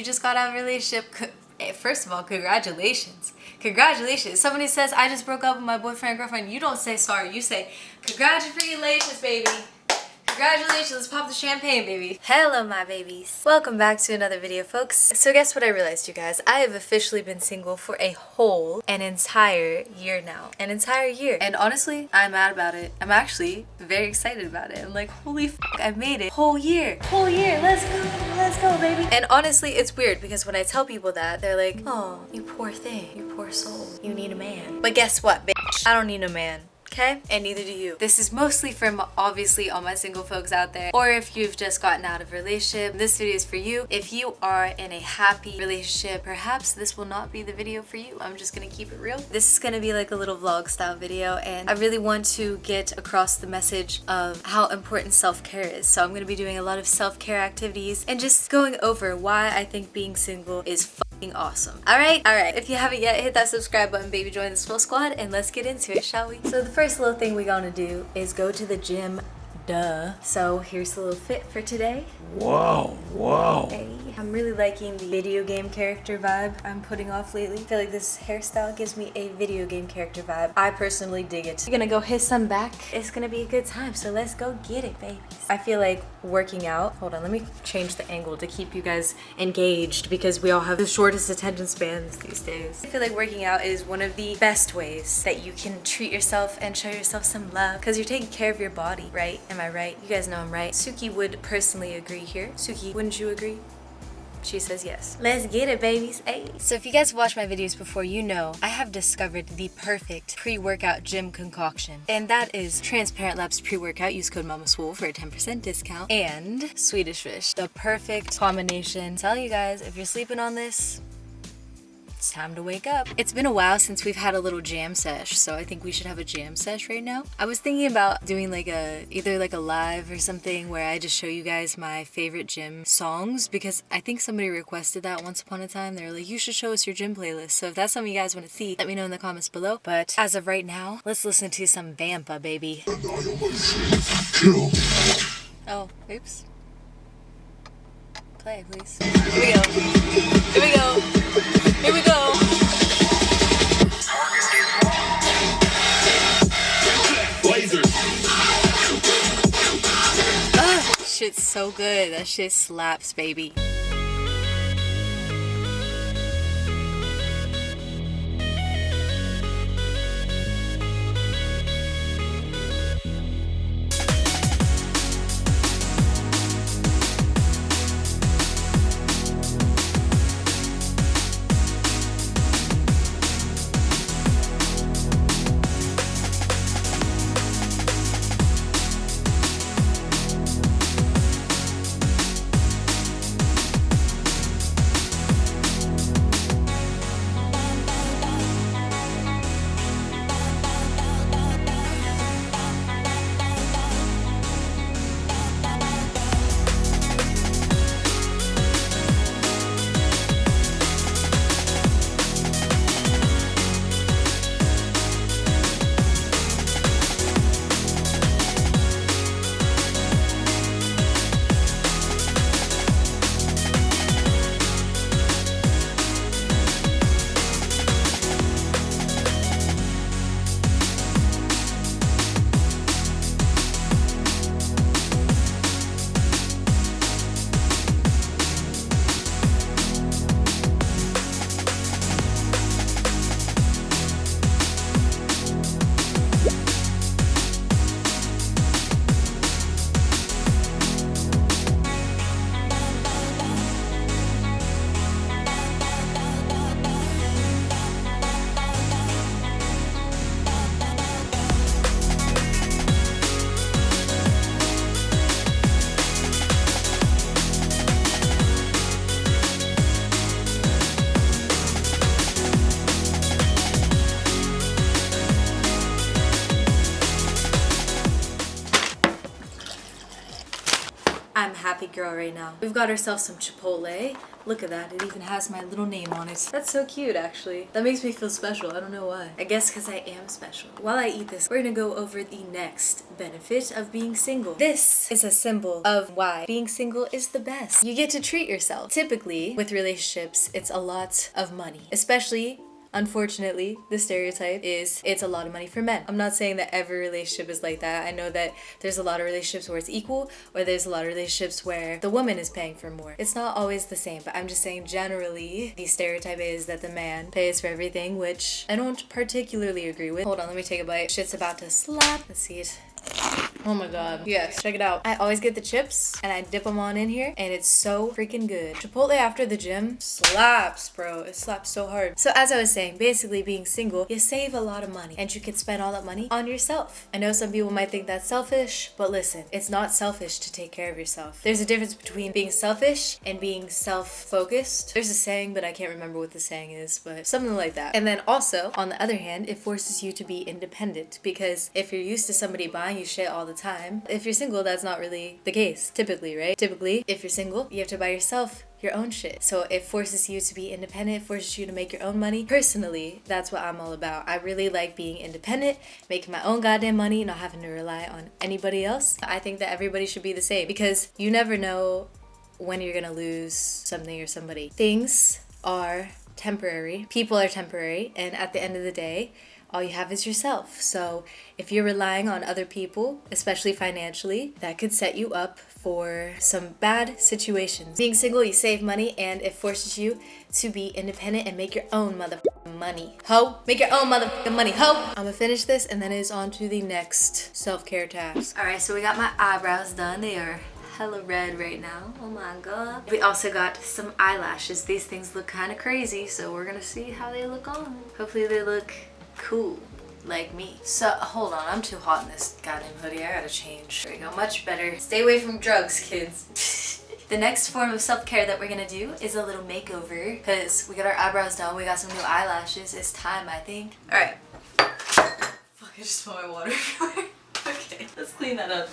You just got out of a relationship. First of all, congratulations. Congratulations. Somebody says, I just broke up with my boyfriend or girlfriend. You don't say sorry. You say, congratulations, baby. Congratulations. Let's pop the champagne, baby. Hello, my babies. Welcome back to another video, folks. So guess what I realized, you guys? I have officially been single for an entire year now. An entire year. And honestly, I'm mad about it. I'm actually very excited about it. I'm like, holy f***, I made it. Whole year. Whole year. Let's go, baby. And honestly, it's weird because when I tell people that, they're like, oh, you poor thing. You poor soul. You need a man. But guess what, bitch? I don't need a man. Okay? And neither do you. This is mostly from obviously all my single folks out there, or if you've just gotten out of a relationship, this video is for you. If you are in a happy relationship, perhaps this will not be the video for you. I'm just gonna keep it real. This is gonna be like a little vlog style video, and I really want to get across the message of how important self-care is. So I'm gonna be doing a lot of self-care activities and just going over why I think being single is awesome. Alright? If you haven't yet, hit that subscribe button, baby. Join the Swole Squad, and let's get into it, shall we? So the first little thing we're gonna do is go to the gym. Duh. So here's the little fit for today. Whoa. Hey, I'm really liking the video game character vibe I'm putting off lately. I feel like this hairstyle gives me a video game character vibe. I personally dig it. We're gonna go hit some back. It's gonna be a good time, so let's go get it, babies. I feel like working out. Hold on, let me change the angle to keep you guys engaged because we all have the shortest attention spans these days. I feel like working out is one of the best ways that you can treat yourself and show yourself some love because you're taking care of your body, right? Am I right? You guys know I'm right. Suki would personally agree here. Suki, wouldn't you agree? She says yes. Let's get it, babies. Hey. So if you guys have watched my videos before, you know I have discovered the perfect pre-workout gym concoction. And that is Transparent Labs pre-workout. Use code MamaSwole for a 10% discount. And Swedish Fish. The perfect combination. Tell you guys, if you're sleeping on this, it's time to wake up. It's been a while since we've had a little jam sesh, so I think we should have a jam sesh right now. I was thinking about doing like either like a live or something where I just show you guys my favorite gym songs because I think somebody requested that once upon a time. They were like, you should show us your gym playlist. So if that's something you guys want to see, let me know in the comments below. But as of right now, let's listen to some Vampa, baby. Oh, oops. Play, please. Here we go. Here we go. Here we go. Shit's so good. That shit slaps, baby. girl right now. We've got ourselves some Chipotle. Look at that, it even has my little name on it. That's so cute, actually. That makes me feel special, I don't know why. I guess because I am special. While I eat this, we're gonna go over the next benefit of being single. This is a symbol of why being single is the best. You get to treat yourself. Typically, with relationships, it's a lot of money, especially unfortunately, the stereotype is it's a lot of money for men. I'm not saying that every relationship is like that. I know that there's a lot of relationships where it's equal, or there's a lot of relationships where the woman is paying for more. It's not always the same, but I'm just saying generally, the stereotype is that the man pays for everything, which I don't particularly agree with. Hold on, let me take a bite. Shit's about to slap. Let's see it. Oh my god. Yes, check it out. I always get the chips and I dip them on in here and it's so freaking good. Chipotle after the gym slaps, bro. It slaps so hard. So as I was saying, basically being single, you save a lot of money and you can spend all that money on yourself. I know some people might think that's selfish, but listen, it's not selfish to take care of yourself. There's a difference between being selfish and being self-focused. There's a saying, but I can't remember what the saying is, but something like that. And then also, on the other hand, it forces you to be independent, because if you're used to somebody buying you shit all the time, if you're single, that's not really the case, typically, right? Typically, if you're single, you have to buy yourself your own shit. So it forces you to be independent, it forces you to make your own money. Personally, that's what I'm all about. I really like being independent, making my own goddamn money, not having to rely on anybody else. I think that everybody should be the same, because you never know when you're gonna lose something or somebody. Things are temporary, people are temporary, and at the end of the day, all you have is yourself. So if you're relying on other people, especially financially, that could set you up for some bad situations. Being single, you save money and it forces you to be independent and make your own motherfucking money. Ho! Make your own motherfucking money, ho! I'm gonna finish this and then it's on to the next self-care task. Alright, so we got my eyebrows done. They are hella red right now. Oh my god. We also got some eyelashes. These things look kind of crazy, so we're gonna see how they look on. Hopefully they look cool like me. So hold on, I'm too hot in this goddamn hoodie. I gotta change. There we go, much better. Stay away from drugs, kids. The next form of self-care that we're gonna do is a little makeover, because we got our eyebrows done, we got some new eyelashes. It's time, I think. Alright. Fuck, I just spilled my water everywhere. Okay, let's clean that up.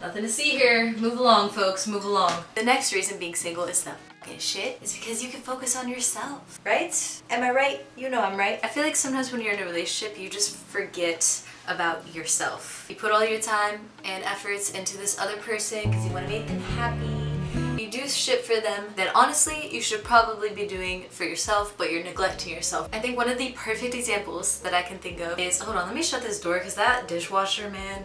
Nothing to see here. Move along, folks, move along. The next reason being single is the shit is because you can focus on yourself, right? Am I right? You know I'm right. I feel like sometimes when you're in a relationship, you just forget about yourself. You put all your time and efforts into this other person because you want to make them happy. You do shit for them that honestly you should probably be doing for yourself, but you're neglecting yourself. I think one of the perfect examples that I can think of is, hold on, let me shut this door because that dishwasher, man,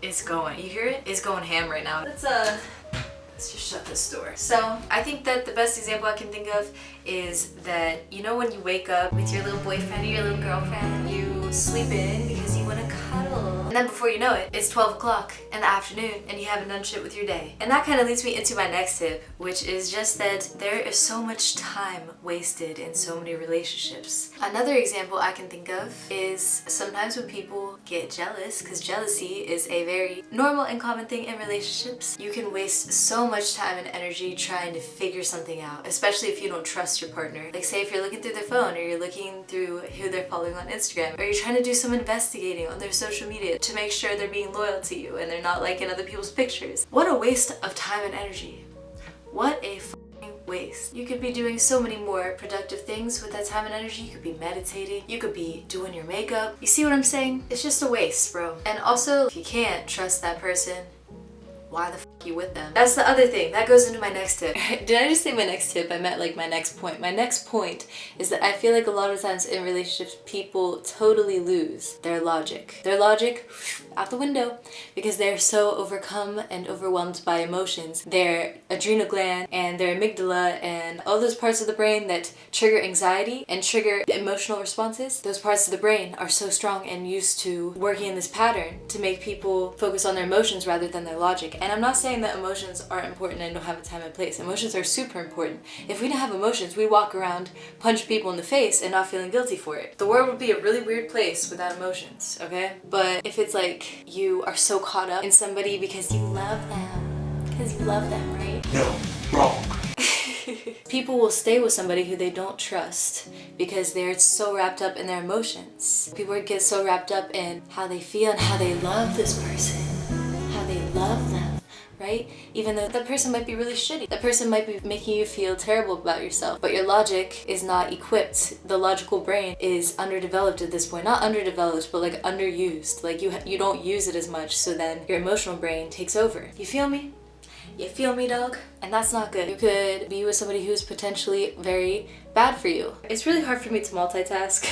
it's going. You hear it? It's going ham right now. Let's just shut this door. So I think that the best example I can think of is that, you know, when you wake up with your little boyfriend or your little girlfriend, you sleep in because you want to cuddle. And then before you know it, it's 12 o'clock in the afternoon and you haven't done shit with your day. And that kind of leads me into my next tip, which is just that there is so much time wasted in so many relationships. Another example I can think of is sometimes when people get jealous, because jealousy is a very normal and common thing in relationships. You can waste so much time and energy trying to figure something out, especially if you don't trust your partner. Like say if you're looking through their phone or you're looking through who they're following on Instagram, or you're trying to do some investigating on their social media to make sure they're being loyal to you and they're not liking other people's pictures. What a waste of time and energy. What a waste. You could be doing so many more productive things with that time and energy. You could be meditating, you could be doing your makeup. You see what I'm saying? It's just a waste, bro. And also, if you can't trust that person, why the fuck you with them? That's the other thing. That goes into my next tip. Did I just say my next tip? I meant like my next point. My next point is that I feel like a lot of times in relationships, people totally lose their logic. Their logic out the window because they're so overcome and overwhelmed by emotions. Their adrenal gland and their amygdala and all those parts of the brain that trigger anxiety and trigger emotional responses, those parts of the brain are so strong and used to working in this pattern to make people focus on their emotions rather than their logic. And I'm not saying that emotions aren't important and don't have a time and place. Emotions are super important. If we didn't have emotions, we'd walk around punching people in the face and not feeling guilty for it. The world would be a really weird place without emotions, okay? But if it's like you are so caught up in somebody because you love them, right? No, wrong. People will stay with somebody who they don't trust because they're so wrapped up in their emotions. People get so wrapped up in how they feel and how they love this person, how they love them, right? Even though that person might be really shitty. That person might be making you feel terrible about yourself, but your logic is not equipped. The logical brain is underdeveloped at this point. Not underdeveloped, but like underused. Like you don't use it as much, so then your emotional brain takes over. You feel me? You feel me, dog? And that's not good. You could be with somebody who's potentially very bad for you. It's really hard for me to multitask,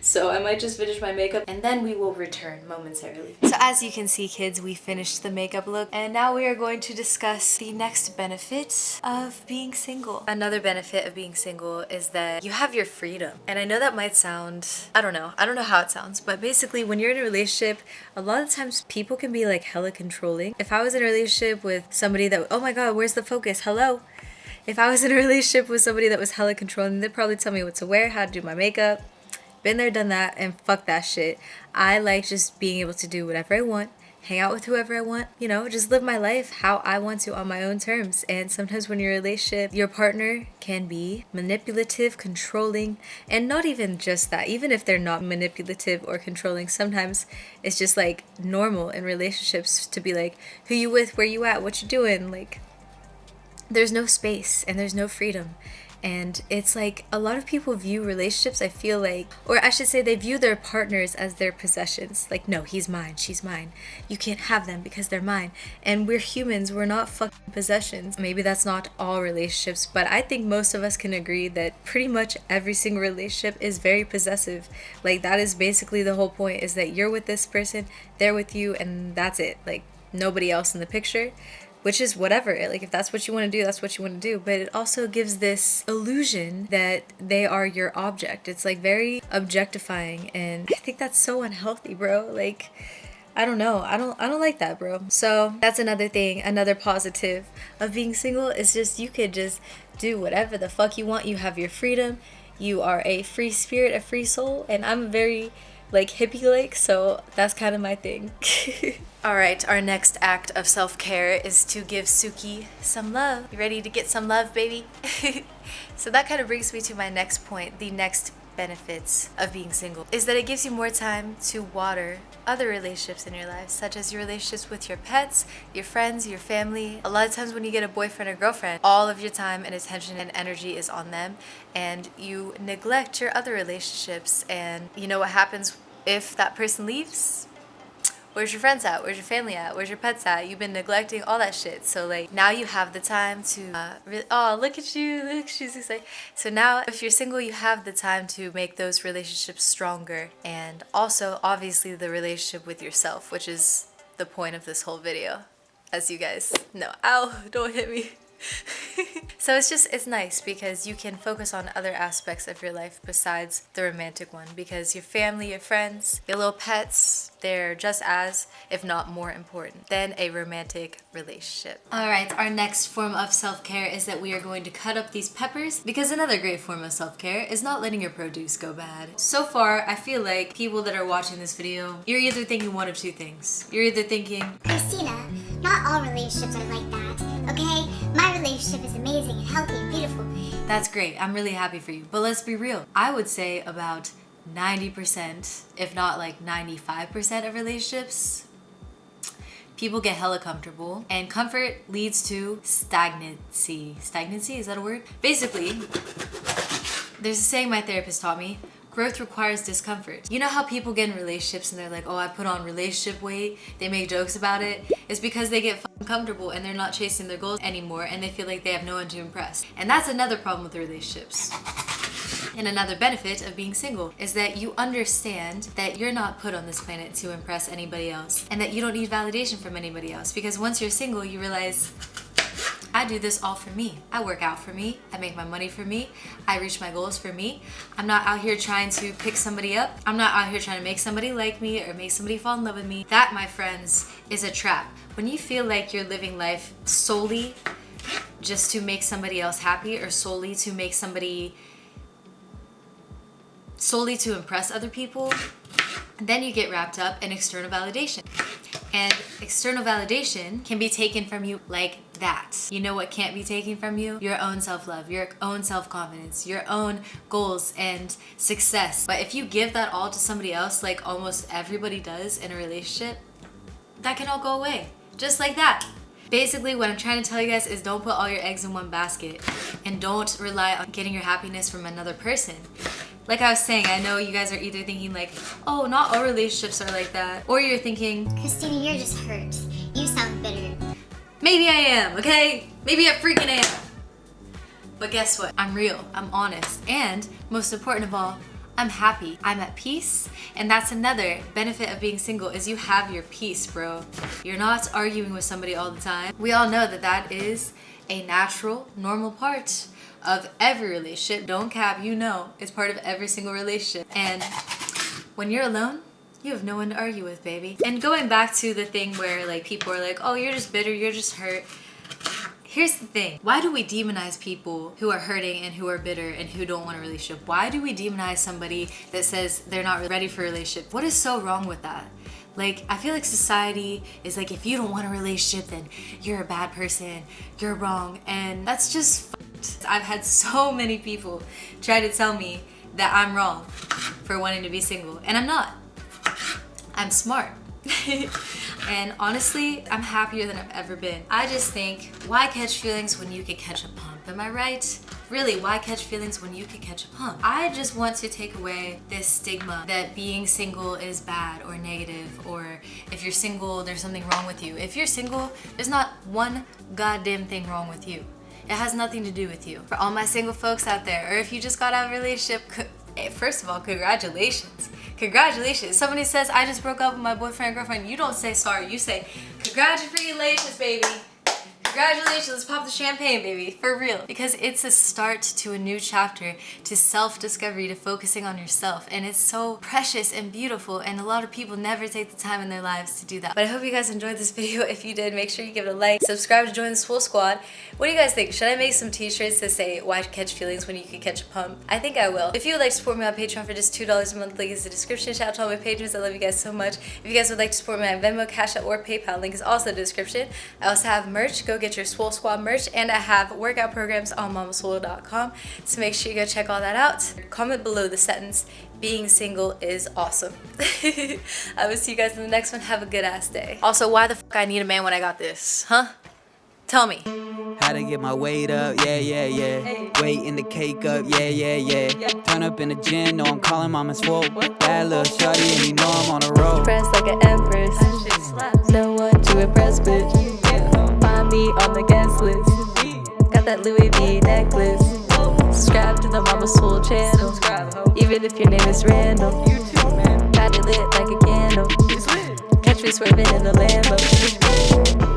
so I might just finish my makeup and then we will return momentarily. So as you can see, kids, we finished the makeup look and now we are going to discuss the next benefit of being single. Another benefit of being single is that you have your freedom. And I know that might sound, I don't know how it sounds, but basically when you're in a relationship, a lot of times people can be like hella controlling. If I was in a relationship with somebody that, oh my god, where's the focus? Hello? If I was in a relationship with somebody that was hella controlling, they'd probably tell me what to wear, how to do my makeup. Been there, done that, and fuck that shit. I like just being able to do whatever I want, hang out with whoever I want, you know, just live my life how I want to on my own terms. And sometimes when you're in a relationship, your partner can be manipulative, controlling, and not even just that. Even if they're not manipulative or controlling, sometimes it's just like normal in relationships to be like, who you with, where you at, what you doing, like, there's no space and there's no freedom. And it's like a lot of people view relationships, I feel like, or I should say they view their partners as their possessions. Like, no, he's mine, she's mine. You can't have them because they're mine. And we're humans, we're not fucking possessions. Maybe that's not all relationships, but I think most of us can agree that pretty much every single relationship is very possessive. Like, that is basically the whole point, is that you're with this person, they're with you, and that's it. Like, nobody else in the picture. Which is whatever, like if that's what you want to do, that's what you want to do. But it also gives this illusion that they are your object. It's like very objectifying, and I think that's so unhealthy, bro. Like, I don't know. I don't like that, bro. So that's another thing, another positive of being single is just you could just do whatever the fuck you want. You have your freedom. You are a free spirit, a free soul, and I'm very like hippie-like, so that's kind of my thing. Alright, our next act of self-care is to give Suki some love. You ready to get some love, baby? So that kind of brings me to my next point. The next benefits of being single is that it gives you more time to water other relationships in your life, such as your relationships with your pets, your friends, your family. A lot of times when you get a boyfriend or girlfriend, all of your time and attention and energy is on them, and you neglect your other relationships. And you know what happens if that person leaves? Where's your friends at? Where's your family at? Where's your pets at? You've been neglecting all that shit. So like now you have the time to oh, look at you, she's excited. So now if you're single, you have the time to make those relationships stronger, and also obviously the relationship with yourself, which is the point of this whole video, as you guys know. Ow, don't hit me. So it's nice because you can focus on other aspects of your life besides the romantic one, because your family, your friends, your little pets, they're just as, if not more important than a romantic relationship. Alright, our next form of self-care is that we are going to cut up these peppers, because another great form of self-care is not letting your produce go bad. So far, I feel like people that are watching this video, you're either thinking one of two things. You're either thinking, Christina, not all relationships are like that, okay? My relationship is amazing and healthy and beautiful. that's great, I'm really happy for you. But let's be real. I would say about 90%, if not like 95% of relationships, people get hella comfortable, and comfort leads to stagnancy. Stagnancy, is that a word? Basically, there's a saying my therapist taught me: growth requires discomfort. You know how people get in relationships and they're like, oh, I put on relationship weight, they make jokes about it? It's because they get fucking comfortable and they're not chasing their goals anymore, and they feel like they have no one to impress. And that's another problem with relationships. And another benefit of being single is that you understand that you're not put on this planet to impress anybody else, and that you don't need validation from anybody else. Because once you're single, you realize, I do this all for me. I work out for me. I make my money for me. I reach my goals for me. I'm not out here trying to pick somebody up. I'm not out here trying to make somebody like me or make somebody fall in love with me. That, my friends, is a trap. When you feel like you're living life solely just to make somebody else happy, or solely to impress other people, then you get wrapped up in external validation. And external validation can be taken from you like that. You know what can't be taken from you? Your own self-love, your own self-confidence, your own goals and success. But if you give that all to somebody else, like almost everybody does in a relationship, that can all go away. Just like that. Basically, what I'm trying to tell you guys is don't put all your eggs in one basket and don't rely on getting your happiness from another person. Like I was saying, I know you guys are either thinking like, oh, not all relationships are like that. Or you're thinking, Christina, you're just hurt. You sound bitter. maybe I am, okay? Maybe I freaking am. But guess what? I'm real, I'm honest, and most important of all, I'm happy. I'm at peace, and that's another benefit of being single is you have your peace, bro. You're not arguing with somebody all the time. We all know that that is a natural, normal part of every relationship. Don't cap, you know, it's part of every single relationship. And when you're alone, you have no one to argue with, baby. And going back to the thing where like people are like, oh, you're just bitter, you're just hurt. Here's the thing. Why do we demonize people who are hurting and who are bitter and who don't want a relationship? Why do we demonize somebody that says they're not ready for a relationship? What is so wrong with that? Like, I feel like society is like, if you don't want a relationship, then you're a bad person, you're wrong, and that's just fucked. I've had so many people try to tell me that I'm wrong for wanting to be single, and I'm not. I'm smart. And honestly, I'm happier than I've ever been. I just think, why catch feelings when you could catch a pump? Am I right? Really, why catch feelings when you could catch a pump? I just want to take away this stigma that being single is bad or negative, or if you're single, there's something wrong with you. If you're single, there's not one goddamn thing wrong with you. It has nothing to do with you. For all my single folks out there, or if you just got out of a relationship, first of all, congratulations. Congratulations. Somebody says, I just broke up with my boyfriend or girlfriend. You don't say sorry. You say, congratulations, baby. Congratulations. Let's pop the champagne, baby. For real. Because it's a start to a new chapter, to self-discovery, to focusing on yourself. And it's so precious and beautiful. And a lot of people never take the time in their lives to do that. But I hope you guys enjoyed this video. If you did, make sure you give it a like. Subscribe to join the Swole Squad. What do you guys think? Should I make some t-shirts that say, why catch feelings when you can catch a pump? I think I will. If you would like to support me on Patreon for just $2 a month, link is in the description. Shout out to all my patrons. I love you guys so much. If you guys would like to support me on Venmo, Cash App, or PayPal, link is also in the description. I also have merch. Go get your Swole Squad merch, and I have workout programs on MamaSwole.com, so make sure you go check all that out. Comment below the sentence, being single is awesome. I will see you guys in the next one. Have a good ass day. Also, why the fuck I need a man when I got this, huh? Tell me. How to get my weight up, yeah, yeah, yeah. Hey. Weight in the cake up, yeah, yeah, yeah. Turn up in the gym, know I'm calling Mama Swole. Bad little shawty and you know I'm on a roll. Press like an empress. No one to impress, bitch. Find me on the guest list. Got that Louis V necklace. Subscribe to the Mama Swole channel. Even if your name is random. Got it lit like a candle. Catch me swerving in the Lambo.